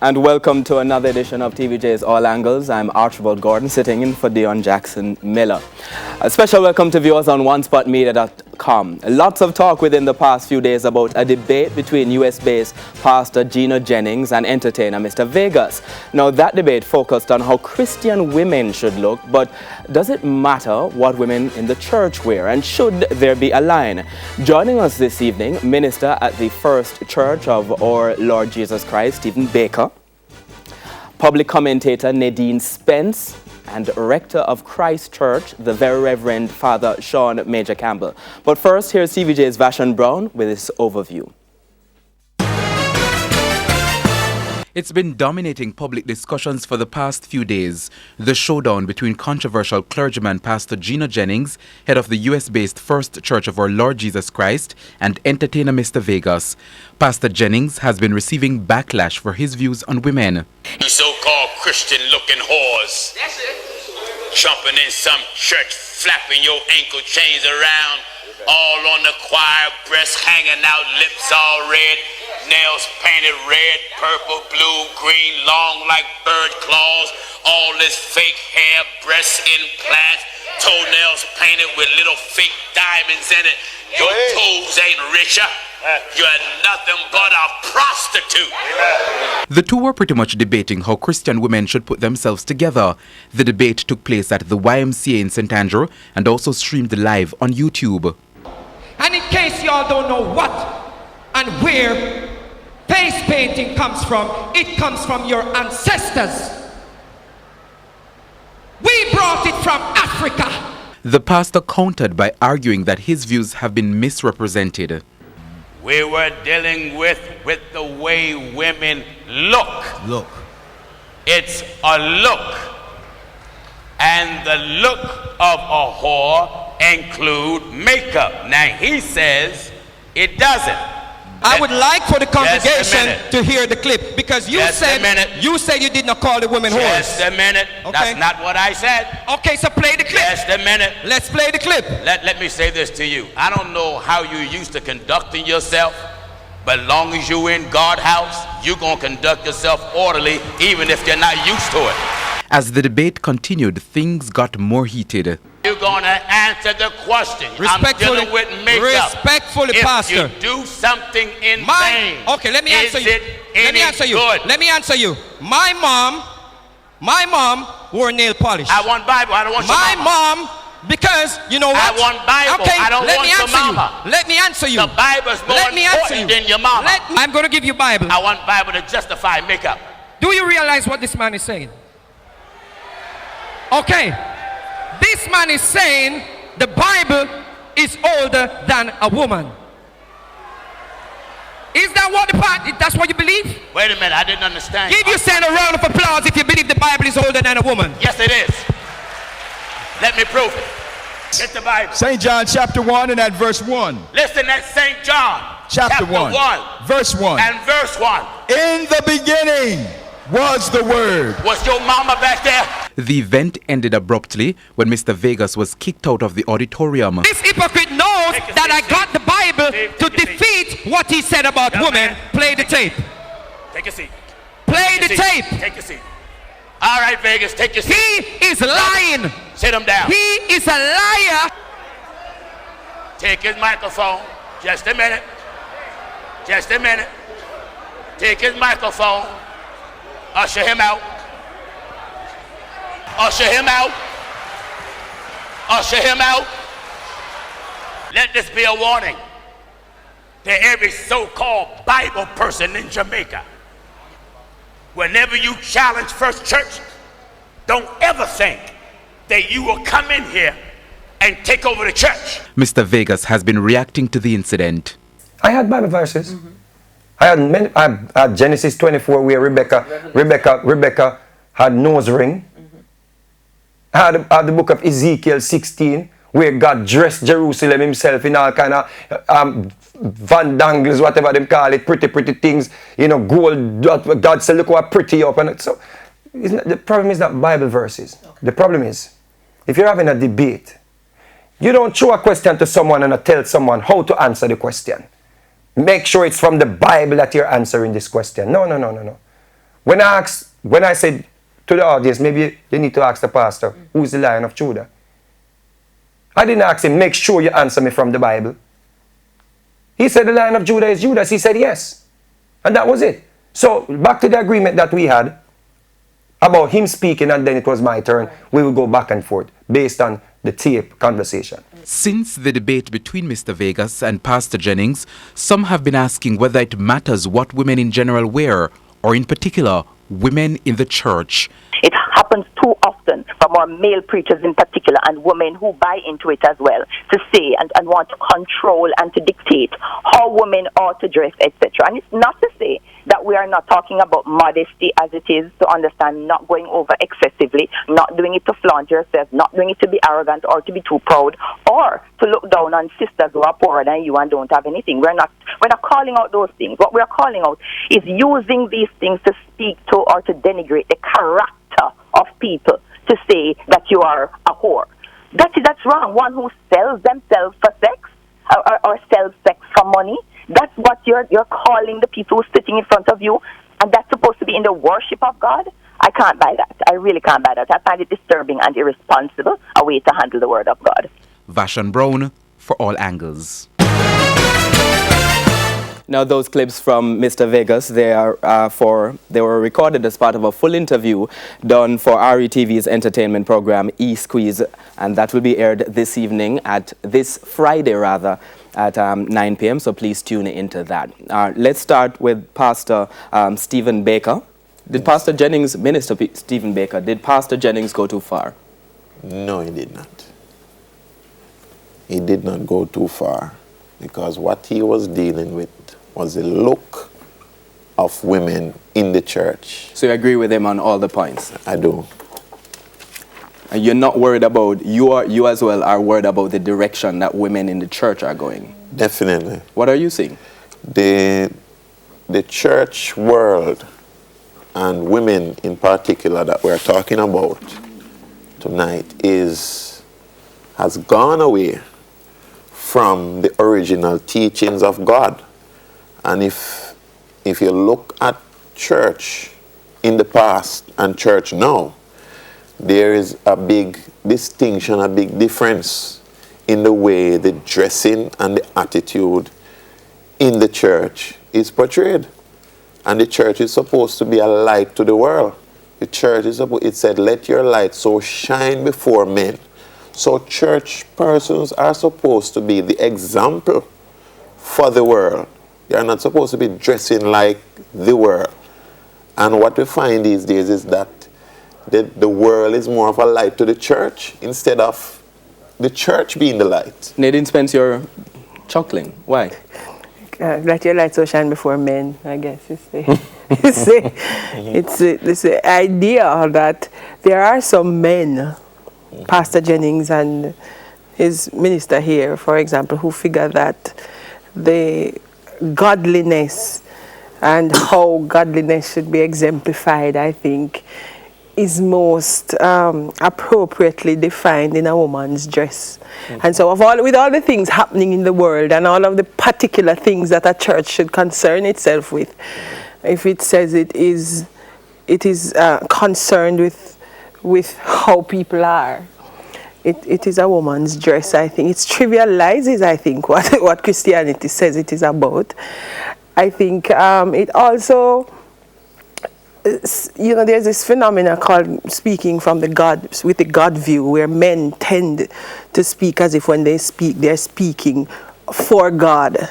and welcome to another edition of TVJ's All Angles. I'm Archibald Gordon, sitting in for Dion Jackson Miller. A special welcome to viewers on OneSpotMedia.com. Lots of talk within the past few days about a debate between US-based pastor Jennings and entertainer Mr. Vegas. Now, that debate focused on how Christian women should look, but does it matter what women in the church wear, and should there be a line? Joining us this evening, minister at the First Church of Our Lord Jesus Christ, Stephen Baker, public commentator Nadine Spence, and rector of Christ Church, the Very Reverend Father Sean Major Campbell. But first, here's TVJ's Vashon Brown with his overview. It's been dominating public discussions for the past few days. The showdown between controversial clergyman Pastor Jennings, head of the US-based First Church of Our Lord Jesus Christ, and entertainer Mr. Vegas. Pastor Jennings has been receiving backlash for his views on women. You so-called Christian-looking whores. That's it. Jumping in some church, flapping your ankle chains around, all on the choir, breasts hanging out, lips all red, nails painted red, purple, blue, green, long like bird claws, all this fake hair, breast implants, toenails painted with little fake diamonds in it. Your toes ain't richer. You're nothing but a prostitute. The two were pretty much debating how Christian women should put themselves together. The debate took place at the YMCA in St. Andrew and also streamed live on YouTube. And in case y'all don't know what and where face painting comes from, it comes from your ancestors. We brought it from Africa. The pastor countered by arguing that his views have been misrepresented. We were dealing with the way women look. It's a look. And the look of a whore include makeup. Now he says it doesn't. I would like for the congregation to hear the clip, because you said you did not call the women whores. Just a minute. Okay. That's not what I said. Okay, so play the clip. Just a minute. Let's play the clip. Let me say this to you. I don't know how you're used to conducting yourself, but long as you're in God's house, you're going to conduct yourself orderly, even if you're not used to it. As the debate continued, things got more heated. You're going to answer the question. I'm dealing with makeup. Respectfully, Pastor. If you do something in vain, okay, let me answer you. Let me answer you. My mom wore nail polish. I want Bible. I don't want my mom. Because, you know what? I want Bible. Okay, I don't want your mama. Let me answer you. The Bible's more important than your mama. I'm going to give you Bible. I want Bible to justify makeup. Do you realize what this man is saying? Okay. This man is saying the Bible is older than a woman. Is that what that's what you believe? Wait a minute, I didn't understand. Give yourself a round of applause if you believe the Bible is older than a woman. Yes, it is. Let me prove it. Get the Bible. St. John chapter 1 and at verse 1. Listen, that's St. John. Chapter 1. Verse 1. And verse 1. In the beginning was the Word. Was your mama back there? The event ended abruptly when Mr. Vegas was kicked out of the auditorium. This hypocrite knows that I got the Bible to defeat what he said about women. Play the tape. Take a seat. Play the tape. Take a seat. All right, Vegas, take your seat. He is lying. Sit him down. He is a liar. Take his microphone. Just a minute. Just a minute. Take his microphone. Usher him out. Usher him out. Usher him out. Let this be a warning to every so-called Bible person in Jamaica. Whenever you challenge First Church, don't ever think that you will come in here and take over the church. Mr. Vegas has been reacting to the incident. I had Bible verses. I had Genesis 24 where Rebecca had nose ring. I had the book of Ezekiel 16 where God dressed Jerusalem himself in all kind of Van Dangles, whatever them call it, pretty things, you know, gold. God said, look what pretty up. And so the problem is not Bible verses. Okay. The problem is, if you're having a debate, you don't throw a question to someone and tell someone how to answer the question. Make sure it's from the Bible that you're answering this question. No. When I said to the audience, maybe you need to ask the pastor, who's the Lion of Judah? I didn't ask him, make sure you answer me from the Bible. He said the Lion of Judah is Judas. He said yes. And that was it. So back to the agreement that we had about him speaking, and then it was my turn. We will go back and forth based on the tape conversation. Since the debate between Mr. Vegas and Pastor Jennings, some have been asking whether it matters what women in general wear, or in particular, women in the church. It happens too often from our male preachers in particular, and women who buy into it as well, to say and want to control and to dictate how women ought to dress, etc. And it's not to say that we are not talking about modesty as it is, to understand not going over excessively, not doing it to flaunt yourself, not doing it to be arrogant or to be too proud, or to look down on sisters who are poorer than you and don't have anything. We're not calling out those things. What we're calling out is using these things to speak to or to denigrate the character of people, to say that you are a whore. That's wrong. One who sells themselves for sex or sells sex for money, that's what you're calling the people who's sitting in front of you, and that's supposed to be in the worship of God. I can't buy that. I really can't buy that. I find it disturbing and irresponsible, a way to handle the word of God. Vashon Brown for All Angles. Now, those clips from Mr. Vegas, they were recorded as part of a full interview done for RETV's entertainment program, E-Squeeze, and that will be aired this evening this Friday at 9 p.m. So please tune into that. Let's start with Pastor Stephen Baker. Did Pastor Jennings, Minister Stephen Baker, did Pastor Jennings go too far? No, he did not. He did not go too far, because what he was dealing with was the look of women in the church. So you agree with him on all the points? I do. And you're not worried about, you as well are worried about the direction that women in the church are going? Definitely. What are you seeing? The church world, and women in particular that we're talking about tonight, has gone away from the original teachings of God. And if you look at church in the past and church now, there is a big distinction, a big difference in the way the dressing and the attitude in the church is portrayed. And the church is supposed to be a light to the world. The church it said, let your light so shine before men. So church persons are supposed to be the example for the world. They are not supposed to be dressing like the world. And what we find these days is that the world is more of a light to the church instead of the church being the light. Nadine Spence, you're chuckling. Why? Let your light so shine before men, I guess. It's the idea that there are some men, Pastor Jennings and his minister here, for example, who figure that the godliness and how godliness should be exemplified, I think, is most appropriately defined in a woman's dress. And so with all the things happening in the world and all of the particular things that a church should concern itself with, if it says it is concerned with how people are, it is a woman's dress, I think. It trivializes, I think, what Christianity says it is about. I think it also, there's this phenomenon called speaking from with the God view, where men tend to speak as if when they speak, they're speaking for God.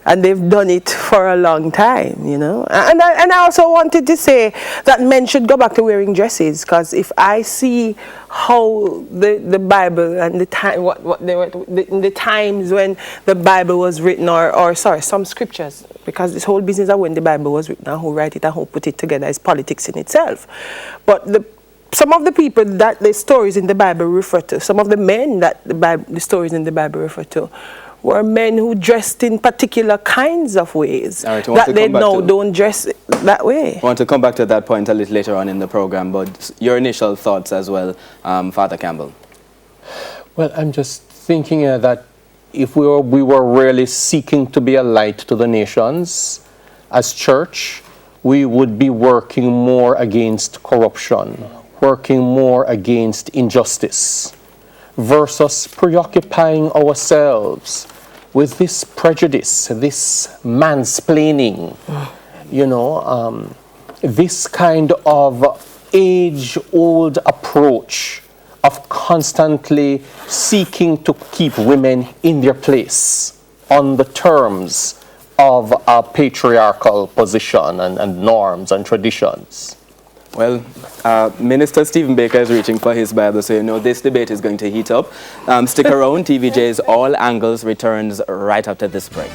And they've done it for a long time, And I also wanted to say that men should go back to wearing dresses, because if I see how the Bible and the time, the times when the Bible was written, or some scriptures, because this whole business of when the Bible was written and who write it and who put it together is politics in itself. But some of the people that the stories in the Bible refer to, some of the men that the stories in the Bible refer to, were men who dressed in particular kinds of ways that they now don't dress that way. I want to come back to that point a little later on in the program, but your initial thoughts as well, Father Campbell. Well, I'm just thinking that if we were really seeking to be a light to the nations as church, we would be working more against corruption, working more against injustice, versus preoccupying ourselves with this prejudice, this mansplaining, this kind of age-old approach of constantly seeking to keep women in their place on the terms of a patriarchal position and norms and traditions. Well, Minister Stephen Baker is reaching for his Bible, so this debate is going to heat up. Stick around. TVJ's All Angles returns right after this break.